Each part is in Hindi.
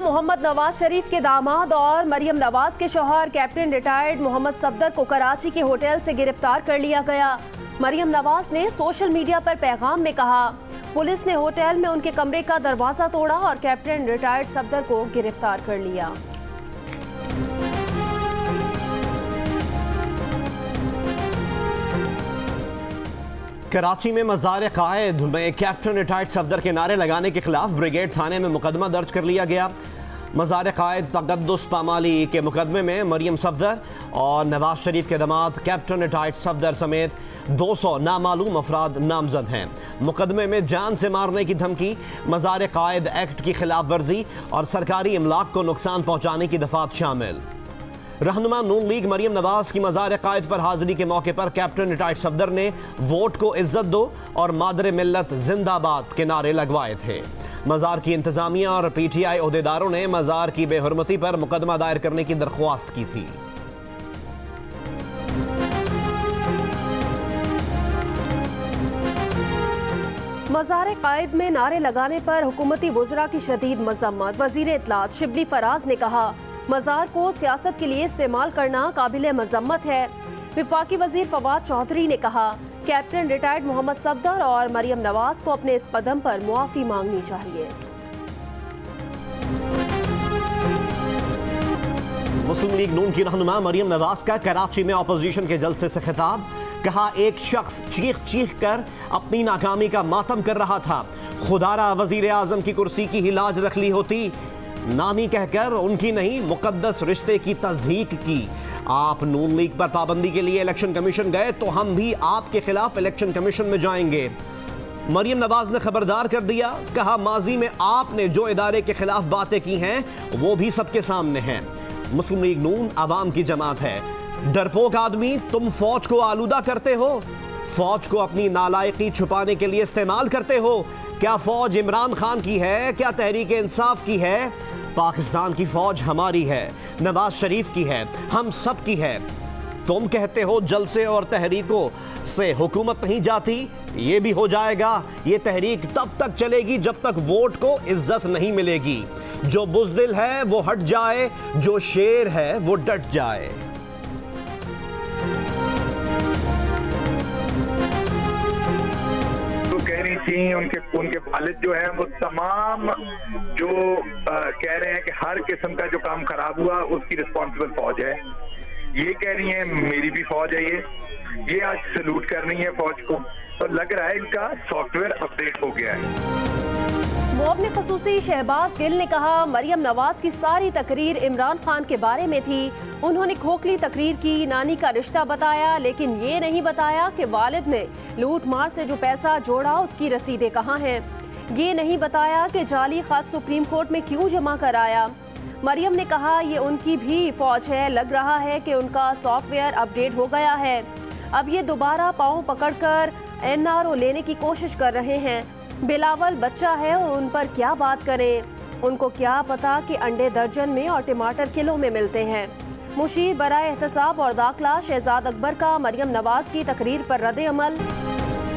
मोहम्मद नवाज शरीफ के दामाद और मरियम नवाज के शौहर कैप्टन रिटायर्ड मोहम्मद सफदर को कराची के होटल से गिरफ्तार कर लिया गया। मरियम नवाज ने सोशल मीडिया पर पैगाम में कहा, पुलिस ने होटल में उनके कमरे का दरवाजा तोड़ा और कैप्टन रिटायर्ड सफदर को गिरफ्तार कर लिया। कराची में मज़ार कायद में कैप्टन रिटायर्ड सफदर के नारे लगाने के खिलाफ ब्रिगेड थाने में मुकदमा दर्ज कर लिया गया। मज़ार कायद तक़द्दुस पामाली के मुकदमे में मरियम सफदर और नवाज शरीफ के दामाद कैप्टन रिटायर्ड सफदर समेत 200 नामालूम अफराद नामजद हैं। मुकदमे में जान से मारने की धमकी, मज़ार कायद एक्ट की खिलाफ वर्जी और सरकारी इमलाक को नुकसान पहुँचाने की दफात शामिल। रहनुमा नून लीग मरियम नवाज की मज़ार कायद पर हाजिरी के मौके पर कैप्टन रिटायर्ड सफदर ने वोट को इज्जत दो और मादर मिल्लत जिंदाबाद के नारे लगवाए थे। मज़ार की इंतजामिया और PTI ओहदेदारों ने मज़ार की बेहुरमती पर मुकदमा दायर करने की दरख्वास्त की थी। मज़ार कायद में नारे लगाने पर हुकूमती वज़रा की शदीद मज़म्मत। वज़ीर इत्तलात शिबली फराज ने कहा, मज़ार को सियासत के लिए इस्तेमाल करना काबिल मज़म्मत है। विफाकी वज़ीर फवाद चौधरी ने कहा, कैप्टन रिटायर्ड मोहम्मद सफदर और मरियम नवाज को अपने इस कदम पर मुआफ़ी मांगनी चाहिए। मुस्लिम लीग नून की रहनुमा मरियम नवाज का कराची में अपोजिशन के जलसे से खिताब। कहा, एक शख्स चीख चीख कर अपनी नाकामी का मातम कर रहा था। खुदारा वज़ीर आज़म की कुर्सी की ही लाज रख ली होती। नानी कहकर उनकी नहीं मुकद्दस रिश्ते की तज़हीक की। आप नून लीग पर पाबंदी के लिए इलेक्शन कमीशन गए तो हम भी आपके खिलाफ इलेक्शन कमीशन में जाएंगे। मरियम नवाज ने खबरदार कर दिया। कहा, माजी में आपने जो इदारे के खिलाफ बातें की हैं वो भी सबके सामने हैं। मुस्लिम लीग नून आवाम की जमात है। डरपोक आदमी, तुम फौज को आलूदा करते हो, फौज को अपनी नालायकी छुपाने के लिए इस्तेमाल करते हो। क्या फौज इमरान खान की है? क्या तहरीक इंसाफ की है? पाकिस्तान की फौज हमारी है, नवाज शरीफ की है, हम सब की है। तुम कहते हो जलसे और तहरीकों से हुकूमत नहीं जाती, ये भी हो जाएगा। ये तहरीक तब तक चलेगी जब तक वोट को इज्जत नहीं मिलेगी। जो बुज़दिल है वो हट जाए, जो शेर है वो डट जाए। उनके वालिद जो है वो तमाम जो कह रहे हैं कि हर किस्म का जो काम खराब हुआ उसकी रिस्पॉन्सिबल फौज है। ये कह रही है मेरी भी फौज है। ये आज सलूट कर रही है फौज को। तो लग रहा है इनका सॉफ्टवेयर अपडेट हो गया है। मुअव्विन ख़ुसूसी शहबाज गिल ने कहा, मरियम नवाज की सारी तकरीर इमरान खान के बारे में थी। उन्होंने खोखली तकरीर की, नानी का रिश्ता बताया, लेकिन ये नहीं बताया कि वालिद ने लूट मार से जो पैसा जोड़ा उसकी रसीदें कहाँ हैं। ये नहीं बताया कि जाली खत सुप्रीम कोर्ट में क्यों जमा कराया। मरियम ने कहा, ये उनकी भी फौज है। लग रहा है कि उनका सॉफ्टवेयर अपडेट हो गया है। अब ये दोबारा पाँव पकड़कर NRO लेने की कोशिश कर रहे हैं। बिलावल बच्चा है, उन पर क्या बात करें। उनको क्या पता कि अंडे दर्जन में और टमाटर किलो में मिलते हैं। मुशीर बराए एहतसाब और दाखिला शहजाद अकबर का मरियम नवाज की तकरीर पर रद्द अमल।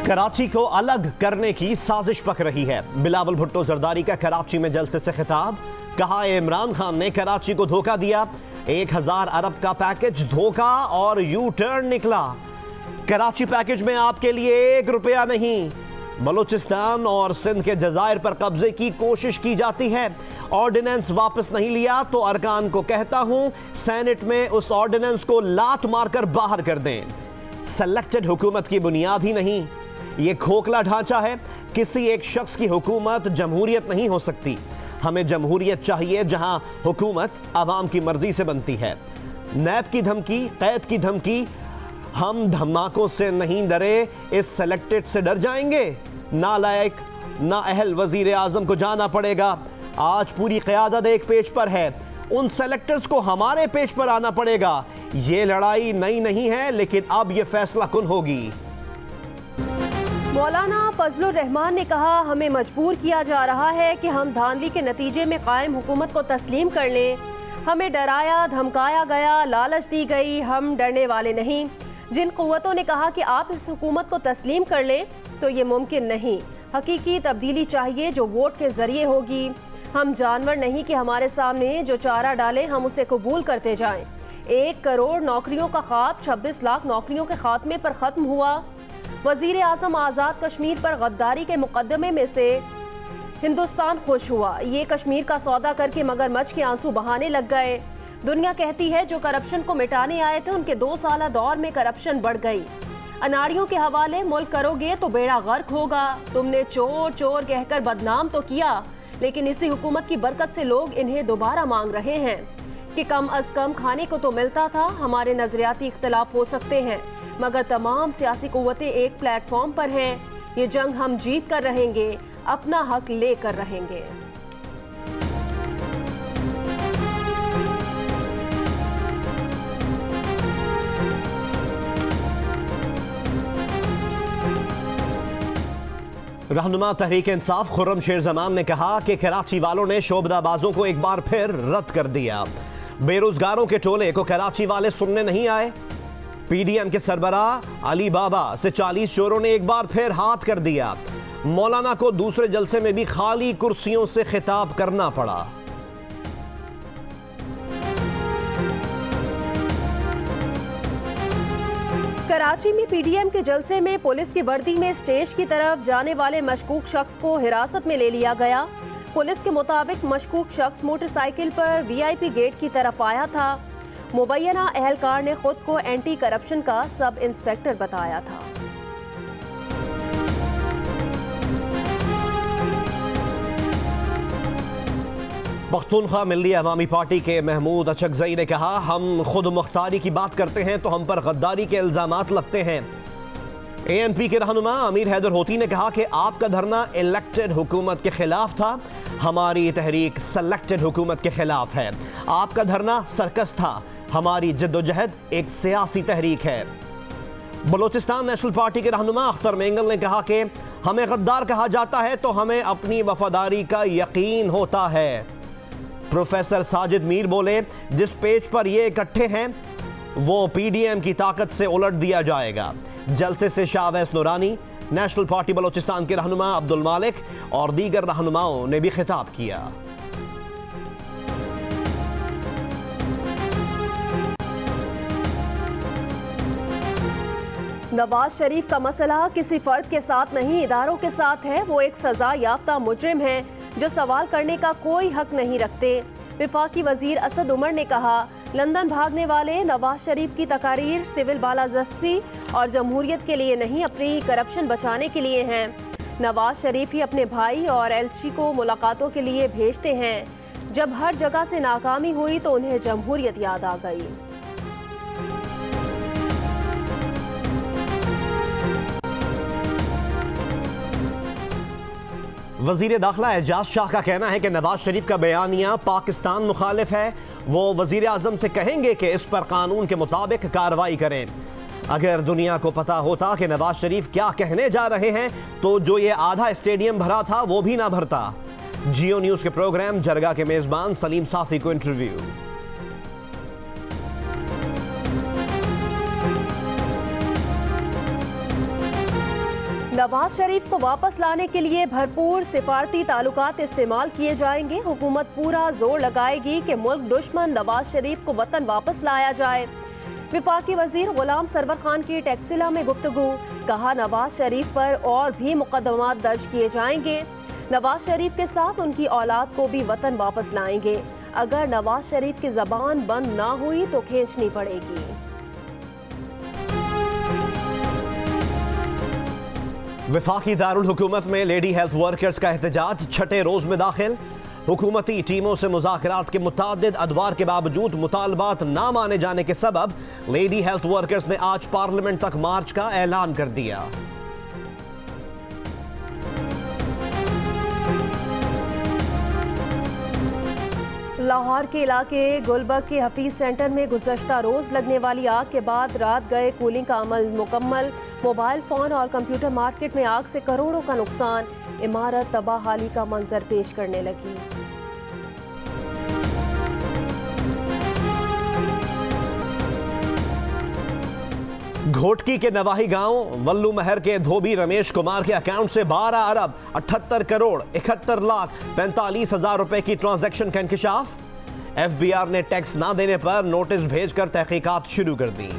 कराची को अलग करने की साजिश पक रही है। बिलावल भुट्टो जरदारी का कराची में जलसे से खिताब। कहा, इमरान खान ने कराची को धोखा दिया। 1000 अरब का पैकेज धोखा और यू टर्न निकला। कराची पैकेज में आपके लिए 1 रुपया नहीं। बलूचिस्तान और सिंध के जजायर पर कब्जे की कोशिश की जाती है। ऑर्डिनेंस वापस नहीं लिया तो अरकान को कहता हूं सेनेट में उस ऑर्डिनेंस को लात मारकर बाहर कर दें। सेलेक्टेड हुकूमत की बुनियाद ही नहीं, ये खोखला ढांचा है। किसी एक शख्स की हुकूमत जमहूरियत नहीं हो सकती। हमें जमहूरियत चाहिए जहां हुकूमत आवाम की मर्जी से बनती है। नैब की धमकी, कैद की धमकी, हम धमाकों से नहीं डरे, इस सेलेक्टेड से डर जाएंगे। नालायक नाअहल वजीर आजम को जाना पड़ेगा। आज पूरी क़यादत एक पेज पर है, उन सेलेक्टर्स को हमारे पेज पर आना पड़ेगा। ये लड़ाई नई नहीं है, लेकिन अब ये फैसला कुन होगी। मौलाना फजलुर रहमान ने कहा, हमें मजबूर किया जा रहा है कि हम धांधली के नतीजे में कायम हुकूमत को तस्लीम कर लें। हमें डराया धमकाया गया, लालच दी गई, हम डरने वाले नहीं। जिन कुव्वतों ने कहा कि आप इस हुकूमत को तस्लीम कर लें तो ये मुमकिन नहीं। हकीकी तब्दीली चाहिए जो वोट के जरिए होगी। हम जानवर नहीं कि हमारे सामने जो चारा डालें हम उसे कबूल करते जाएं। 1 करोड़ नौकरियों का ख्वाब 26 लाख नौकरियों के खात्मे पर खत्म हुआ। वजीर आजम आज़ाद कश्मीर पर गद्दारी के मुकदमे में से हिंदुस्तान खुश हुआ। ये कश्मीर का सौदा करके मगरमच्छ के आंसू बहाने लग गए। दुनिया कहती है जो करप्शन को मिटाने आए थे उनके 2 साल दौर में करप्शन बढ़ गई। अनाड़ियों के हवाले मुल्क करोगे तो बेड़ा गर्क होगा। तुमने चोर चोर कहकर बदनाम तो किया, लेकिन इसी हुकूमत की बरकत से लोग इन्हें दोबारा मांग रहे हैं कि कम अज कम खाने को तो मिलता था। हमारे नजरियाती इख्तलाफ हो सकते हैं, मगर तमाम सियासी कुव्वतें एक प्लेटफॉर्म पर हैं। ये जंग हम जीत कर रहेंगे, अपना हक लेकर रहेंगे। रहनुमा तहरीक इंसाफ खुर्रम शेर जमान ने कहा कि कराची वालों ने शोबदाबाजों को एक बार फिर रद्द कर दिया। बेरोजगारों के टोले को कराची वाले सुनने नहीं आए। पीडीएम के सरबराह अली बाबा से 40 चोरों ने एक बार फिर हाथ कर दिया। मौलाना को दूसरे जलसे में भी खाली कुर्सियों से खिताब करना पड़ा। कराची में पीडीएम के जलसे में पुलिस की वर्दी में स्टेज की तरफ जाने वाले मशकूक शख्स को हिरासत में ले लिया गया। पुलिस के मुताबिक मशकूक शख्स मोटरसाइकिल पर वीआईपी गेट की तरफ आया था। मुबैना एहलकार ने खुद को एंटी करप्शन का सब इंस्पेक्टर बताया था। पख्तूनख्वा मिल्ली अवामी पार्टी के महमूद अचकजई ने कहा, हम खुद मुख्तारी की बात करते हैं तो हम पर गद्दारी के इल्जामात लगते हैं। एएनपी के रहनुमा अमीर हैदर होती ने कहा कि आपका धरना इलेक्टेड हुकूमत के खिलाफ था, हमारी तहरीक सेलेक्टेड हुकूमत के खिलाफ है। आपका धरना सर्कस था, हमारी जद्दोजहद एक सियासी तहरीक है। बलोचिस्तान नेशनल पार्टी के रहनुमा अख्तर मेंगल ने कहा कि हमें गद्दार कहा जाता है तो हमें अपनी वफादारी का यकीन होता है। प्रोफेसर साजिद मीर बोले, जिस पेज पर ये इकट्ठे हैं वो पीडीएम की ताकत से उलट दिया जाएगा। जलसे से शाहवैस नूरानी, नेशनल पार्टी बलोचिस्तान के रहनुमा अब्दुल मालिक और दीगर रहनुमाओं ने भी खिताब किया। नवाज शरीफ का मसला किसी फर्द के साथ नहीं, इदारों के साथ है। वो एक सजा याफ्ता मुजरिम है जो सवाल करने का कोई हक नहीं रखते। विफाकी वजीर असद उमर ने कहा, लंदन भागने वाले नवाज शरीफ की तकारीर सिविल बालादस्ती और जमहूरियत के लिए नहीं, अपनी करप्शन बचाने के लिए हैं। नवाज शरीफ ही अपने भाई और एलची को मुलाकातों के लिए भेजते हैं। जब हर जगह से नाकामी हुई तो उन्हें जमहूरियत याद आ गई। वजीर दाखिला एजाज शाह का कहना है कि नवाज शरीफ का बयानिया पाकिस्तान मुखालिफ है। वो वजीर आजम से कहेंगे कि इस पर कानून के मुताबिक कार्रवाई करें। अगर दुनिया को पता होता कि नवाज शरीफ क्या कहने जा रहे हैं तो जो ये आधा स्टेडियम भरा था वो भी ना भरता। जियो न्यूज के प्रोग्राम जरगा के मेजबान सलीम साफी को इंटरव्यू। नवाज शरीफ को वापस लाने के लिए भरपूर सिफारती ताल्लुकात इस्तेमाल किए जाएंगे। हुकूमत पूरा जोर लगाएगी कि मुल्क दुश्मन नवाज शरीफ को वतन वापस लाया जाए। विफाकी वजीर गुलाम सरवर खान की टेक्सिला में गुफ्तगू, कहा नवाज शरीफ पर और भी मुकदमात दर्ज किए जाएंगे। नवाज शरीफ के साथ उनकी औलाद को भी वतन वापस लाएंगे। अगर नवाज शरीफ की जबान बंद ना हुई तो खींचनी पड़ेगी। वफाकी दारुल हुकूमत में लेडी हेल्थ वर्कर्स का एहतजाज छठे रोज में दाखिल। हुकूमती टीमों से मुज़ाकरात के मुतादिद अदवार के बावजूद मुतालबात ना माने जाने के सबब लेडी हेल्थ वर्कर्स ने आज पार्लियामेंट तक मार्च का ऐलान कर दिया। लाहौर के इलाके गुलबर्ग के हफीज सेंटर में गुज़श्ता रोज लगने वाली आग के बाद रात गए कूलिंग का अमल मुकम्मल। मोबाइल फोन और कंप्यूटर मार्केट में आग से करोड़ों का नुकसान। इमारत तबाहाली का मंजर पेश करने लगी। घोटकी के नवाही गांव वल्लू महर के धोबी रमेश कुमार के अकाउंट से 12 अरब 78 करोड़ 71 लाख 45 हजार रुपए की ट्रांजैक्शन का इंकशाफ। FBI ने टैक्स ना देने पर नोटिस भेजकर तहकीकात शुरू कर दी।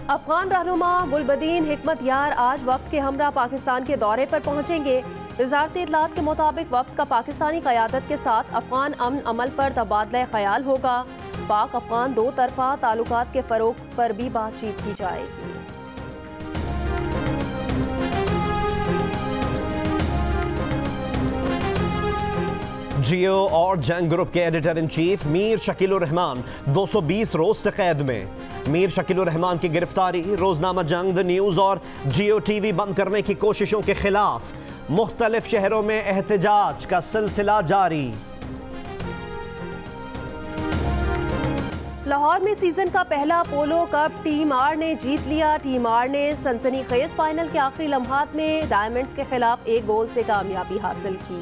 अफगान रहनुमा गुलबदीन हिकमत यार आज वफ्द के हमरा पाकिस्तान के दौरे पर पहुंचेंगे। वजारत इत्तलात के मुताबिक वफ्द का पाकिस्तानी क़यादत के साथ अफगान अमन अमल पर तबादला ख्याल होगा। पाक अफगान दो तरफा ताल्लुकात के फ़रोग पर भी बातचीत की जाएगी। जियो और जंग ग्रुप के editor in chief Mir Shakilur Rahman 220 रोज से कैद में। मीर शकीलुर रहमान की गिरफ्तारी रोजनामा जंग, द न्यूज और जियो टीवी बंद करने की कोशिशों के खिलाफ मुख्तलिफ शहरों में एहतजाज का सिलसिला जारी। लाहौर में सीजन का पहला पोलो कप टीम आर ने जीत लिया। टीम आर ने सनसनीखेज फाइनल के आखिरी लम्हात में डायमंड्स के खिलाफ 1 गोल से कामयाबी हासिल की।